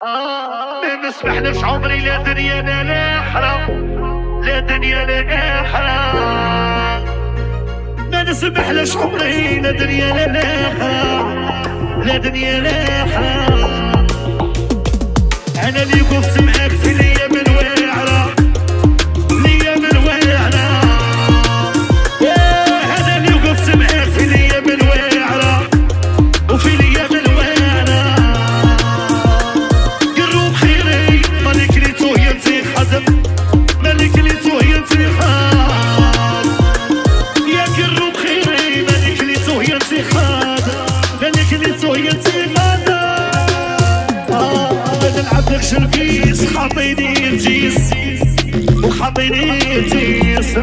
ما نسمحلكش عمري لا دنيا لا حرام، لا دنيا لا حرام. ما نسمحلكش عمري لا دنيا لا حرام، لا دنيا لا حرام. انا اللي وقفت معاك في الايام الواعره، الايام الواعره. انا اللي وقفت معاك في الايام الواعره وفي الايام الواعره. قرب خيري مالك اللي توهي انت خدم، مالك اللي توهي انت خاد. يا قرب خيري مالك اللي توهي انت خاد، مالك اللي توهي انت خاد. نلعب لك شركيس خاطيني الجيس وخاطيني الجيس.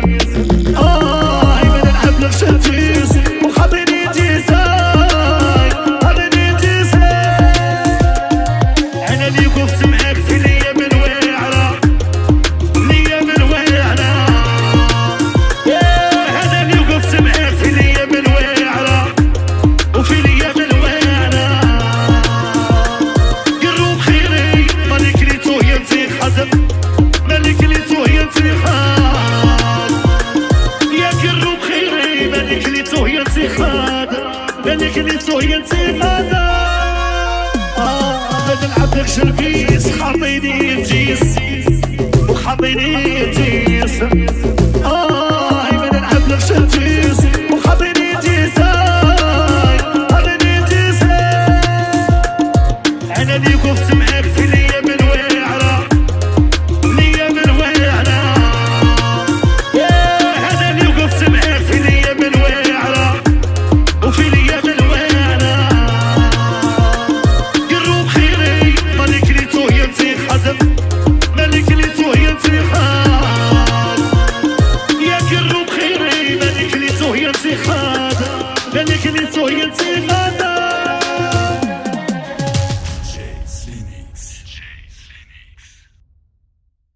نلعب لك شركيس وخاطيني الجيس، خاطيني الجيس. انا اللي وقفت معاك في الايام الواعره، الايام الواعره. انا اللي وقفت معاك في الايام الواعره وفي الايام الواعره. قرب خيري مالك اللي توهي انت خدم، مالك اللي توهي انت خاد. يا قرب خيري مالك اللي توهي انت خاد، مالك اللي توهي انت خاد. نلعب لك شركيس خاطيني الجيس وخاطيني الجيس. نلعب لك شركيس وخاطيني الجيس، خاطيني الجيس. انا اللي وقفت معاك في الايام الواعره، الايام الواعره. انا اللي وقفت معاك في الايام الواعره وفي الايام الواعره. قرب خيري مالك اللي توهي انت خدم، مالك اللي توهي انت خاد. يا قرب خيري مالك اللي توهي انت خاد، مالك اللي توهي انت خاد.